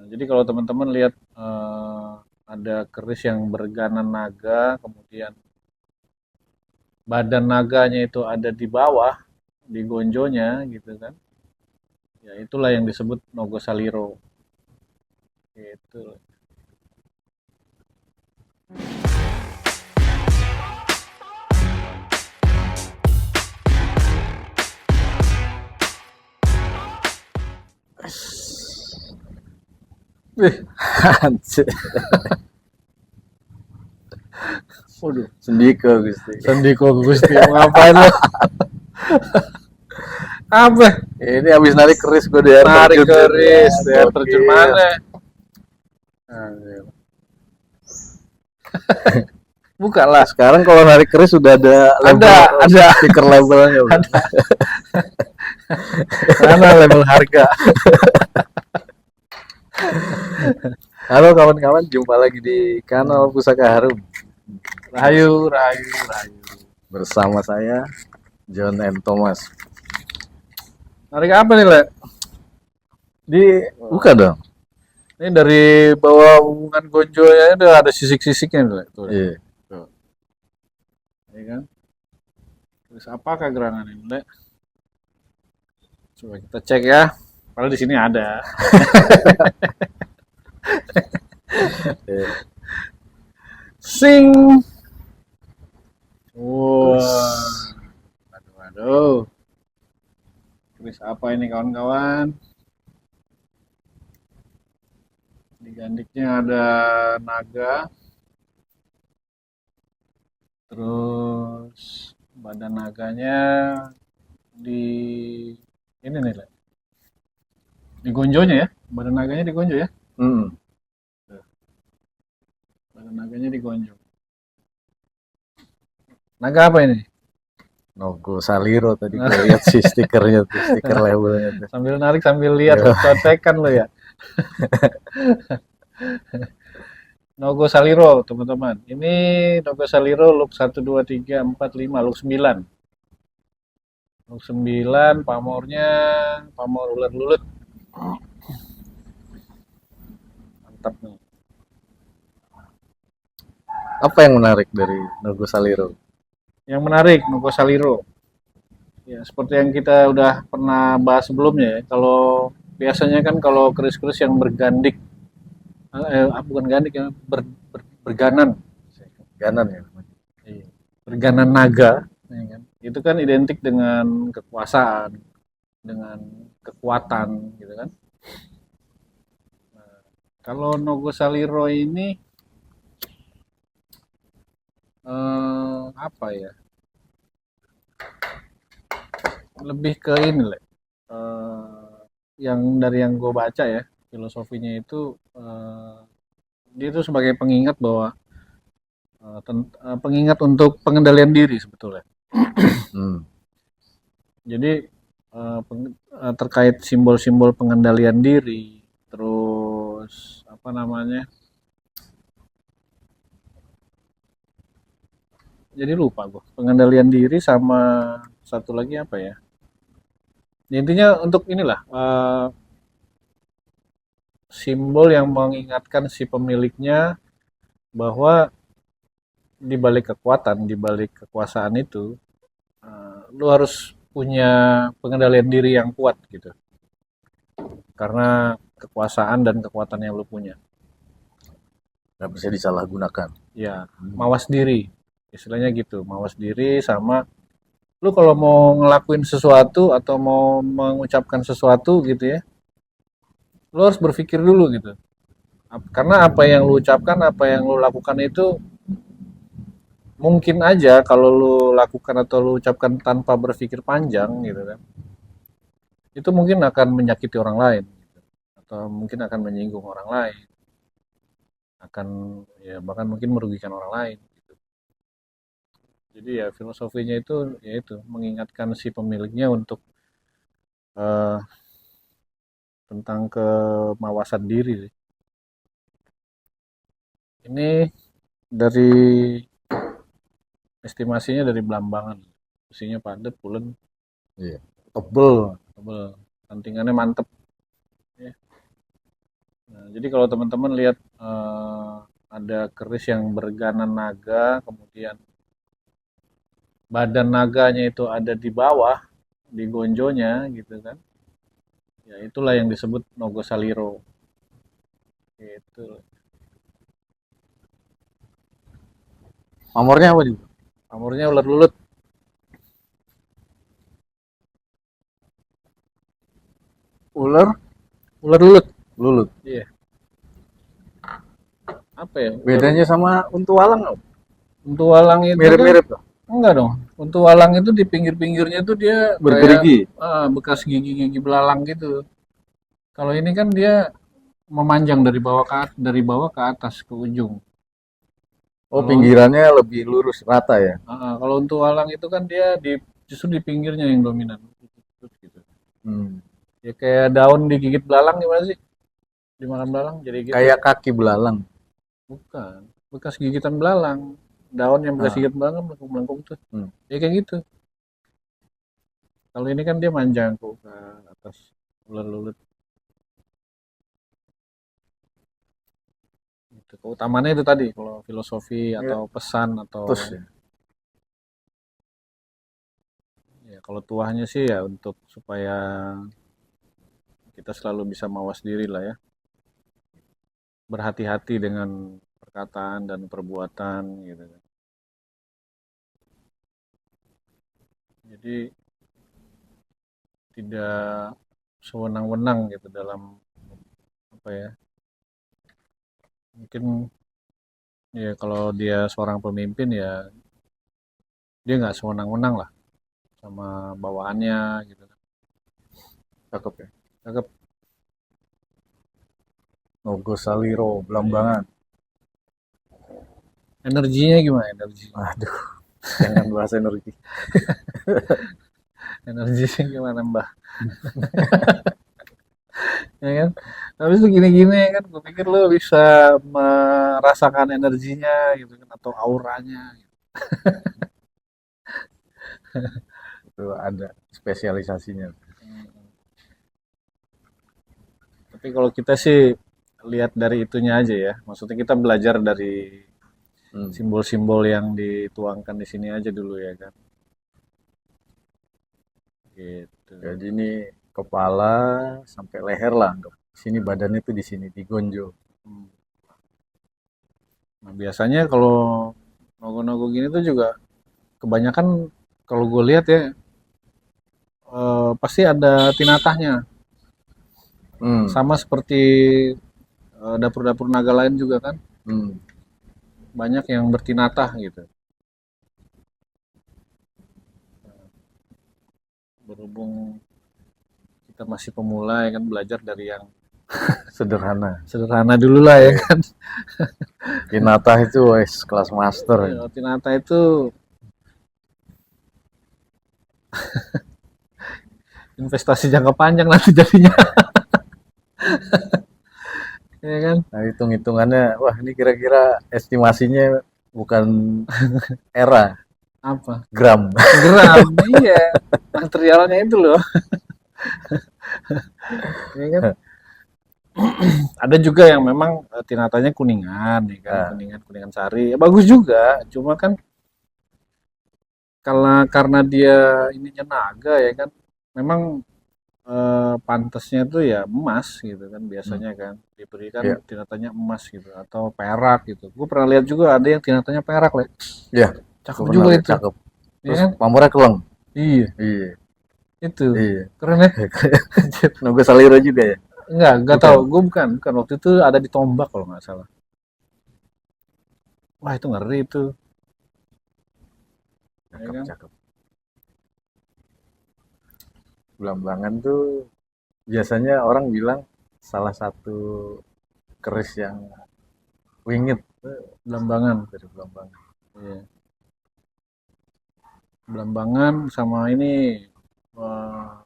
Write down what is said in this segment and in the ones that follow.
Jadi kalau teman-teman lihat ada keris yang berganan naga, kemudian badan naganya itu ada di bawah, di gonjonya gitu kan. Ya itulah yang disebut Nogosaliro. Gitu. Wih, Anjir. waduh, Sendiko Gusti. Sandiko Gusti, ngapain lo? Apa? Ini habis narik keris gue di air Narik terjun ya. keris, ya terjun Gokil. mana? Nah, buka lah. Sekarang kalau narik keris sudah ada label, Ada. stiker labelnya, Bro. Mana level harga? Halo kawan-kawan, jumpa lagi di kanal Pusaka Harum Rahayu, rahayu, rahayu. bersama saya John M. Thomas. Narik apa nih, Le? Buka dong. Ini dari bawah hubungan gonjo ya, ada sisik-sisiknya, Le. Tuh, Iya. tuh. Ya kan? Terus apakah gerangan ini, Le? Coba kita cek ya. Padahal di sini ada. Iya. Sing. Wah. Waduh, waduh. Keris apa ini kawan-kawan? Di gandiknya ada naga. Terus badan naganya di ini nih, Le. Di gonjonya ya. Badan naganya di gonjo ya. Hmm. Badan naganya di gonjo. Naga apa ini? Nogo Saliro tadi gue lihat sih stikernya tuh, stiker labelnya tuh. Sambil narik sambil lihat Iya. contekan lo ya. Nogo Saliro, teman-teman. Ini Nogo Saliro look 1 2 3 4 5 look 9. Look 9 pamornya pamor ular lulut. Mantap nih. Apa yang menarik dari Nogo Saliro? Yang menarik Nogo Saliro. Ya, seperti yang kita udah pernah bahas sebelumnya ya. Kalau biasanya kan kalau keris-keris yang bergandik bukan gandik ya, berganan. Ganan ya. Iya. Berganan naga, ya kan? Itu kan identik dengan kekuasaan, dengan kekuatan, gitu kan? Kalau Nogosaliro ini apa ya? Lebih ke ini, Le. Yang dari yang gue baca ya, filosofinya itu dia itu sebagai pengingat bahwa pengingat untuk pengendalian diri sebetulnya. Hmm. Jadi terkait simbol-simbol pengendalian diri, terus apa namanya? Jadi lupa gue. Pengendalian diri sama satu lagi apa ya? Ya, intinya untuk inilah simbol yang mengingatkan si pemiliknya bahwa di balik kekuatan, di balik kekuasaan itu, lu harus punya pengendalian diri yang kuat gitu. Karena kekuasaan dan kekuatan yang lu punya. Nggak bisa disalahgunakan. Ya, mawas diri. Istilahnya gitu, mawas diri sama lu kalau mau ngelakuin sesuatu atau mau mengucapkan sesuatu gitu ya, lu harus berpikir dulu gitu. Karena apa yang lu ucapkan, apa yang lu lakukan itu mungkin aja kalau lu lakukan atau lu ucapkan tanpa berpikir panjang gitu kan. Itu mungkin akan menyakiti orang lain gitu. Atau mungkin akan menyinggung orang lain, akan ya bahkan mungkin merugikan orang lain gitu. Jadi ya filosofinya itu yaitu mengingatkan si pemiliknya untuk eh, tentang kemawasan diri sih. Ini dari estimasinya dari Blambangan. Besinya padat, pulen, Iya. Tebel. tebel, kantingannya mantep. Ya. Nah, jadi kalau teman-teman lihat ada keris yang berganan naga, kemudian badan naganya itu ada di bawah, di gonjonya gitu kan. Ya itulah yang disebut Nogo Saliro. Gitu. Pamornya apa juga? Pamornya ular lulut. Ular Ular lulut. lulut. Iya. Apa ya? Ular Bedanya sama untu walang nggak? untuk walang itu kan Mirip-mirip tuh. enggak dong. Untuk walang itu di pinggir-pinggirnya tuh dia kayak Bergerigi. bekas gigi-gigi belalang gitu. Kalau ini kan dia memanjang dari bawah ke atas ke ujung. Oh, Kalau pinggirannya lebih lurus rata ya. kalau untuk walang itu kan dia justru di pinggirnya yang dominan. Gitu. Hmm. Ya kayak daun digigit belalang gimana sih? Dimakan belalang jadi gitu. Kayak kaki belalang. Bukan. Bekas gigitan belalang. Daun yang bekas Ah, gigit belalang melengkung-melengkung tuh. hmm. Ya kayak gitu. Kalau ini kan dia manjang tuh ke atas ular lulut. Gitu. Keutamaannya itu tadi kalau filosofi Ya, atau pesan atau terus ya. ya kalau tuahnya sih ya untuk supaya kita selalu bisa mawas diri lah ya. Berhati-hati dengan perkataan dan perbuatan gitu kan. Jadi tidak sewenang-wenang gitu dalam apa ya? Mungkin ya kalau dia seorang pemimpin ya dia nggak sewenang-wenang lah sama bawahannya gitu kan. Cakep ya. Cakep. Nogo Saliro, Belambangan. Energinya gimana energi? Aduh, jangan bahas energi. Energinya gimana Mbah? Ya kan? Habis itu gini-gini ya kan, gue pikir lo bisa merasakan energinya gitu kan atau auranya. Gitu. Itu ada spesialisasinya. Tapi kalau kita sih lihat dari itunya aja ya. Maksudnya kita belajar dari Hmm. simbol-simbol yang dituangkan di sini aja dulu ya kan. Gitu. Jadi ini kepala sampai leher lah. Anggap. Sini badannya tuh di sini, di gonjo. Hmm. Nah, biasanya kalau nogo-nogo gini tuh juga kebanyakan kalau gue lihat ya pasti ada tinatahnya. Hmm. Sama seperti dapur-dapur naga lain juga kan. Hmm. Banyak yang bertinatah gitu. Berhubung kita masih pemula ya kan belajar dari yang Sederhana. sederhana dulu lah ya kan. Kinata itu wes kelas master. Ya, tinata itu investasi jangka panjang nanti jadinya ya kan. Nah, hitung-hitungannya, wah ini kira-kira estimasinya bukan era, Apa? gram. Gram, iya. Materialnya itu loh, ya kan. Ada juga yang memang tinatanya kuningan, ya kan, Nah, kuningan kuningan sari, ya, bagus juga. Cuma kan karena dia ininya naga ya kan, memang pantasnya tuh ya emas gitu kan hmm, biasanya kan diberikan ya, tinatanya emas gitu atau perak gitu. Gue pernah lihat juga ada yang tinatanya perak, Le. ya, Cakep gue pernah juga lihat itu, cakep. ya Terus kan? pamornya keleng. Iya, Iya, itu iya. keren ya. Nogo Saliro juga ya? Enggak tahu. Bukan. Gue bukan waktu itu ada di Tombak kalau nggak salah. Wah itu ngeri itu, ya Cakep, kan? cakep. Belambangan tuh biasanya orang bilang salah satu keris yang wingit Belambangan, dari Belambangan. iya. Belambangan sama ini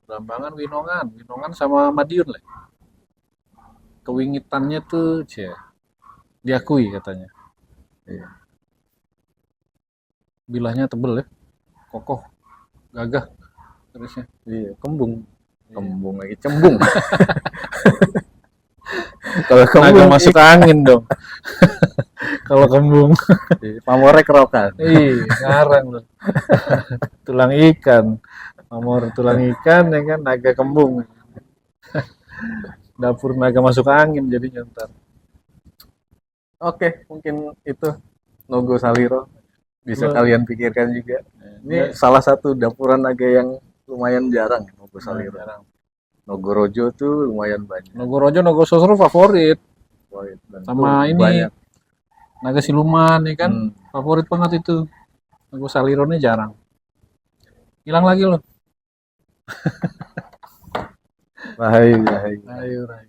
Belambangan, Winongan, Winongan sama Madiun lah. Kewingitannya tuh, cie, diakui katanya. Iya, Bilahnya tebel ya, kokoh, gagah terusnya. iya, kembung. Iya. Kembung lagi, cembung. Kalau Naga kembung masuk angin dong. Kalau kembung. pamornya kerokan. Ih, ngarang loh. Tulang ikan. Pamor tulang ikan ya kan, naga kembung. Dapur naga masuk angin jadinya ntar. Oke, mungkin itu Nogo Saliro bisa Lo- kalian pikirkan juga. Ini ya, salah satu dapuran naga yang lumayan jarang Nogo Saliro. jarang. Nogorojo tuh lumayan banyak. Nogorojo, Nogososro favorit. Dan Sama tuh ini, banyak. naga siluman ya kan. Hmm, Favorit banget itu. Naga Salironnya jarang. Hilang lagi loh. bahaya, bahaya. Ayo, Ray.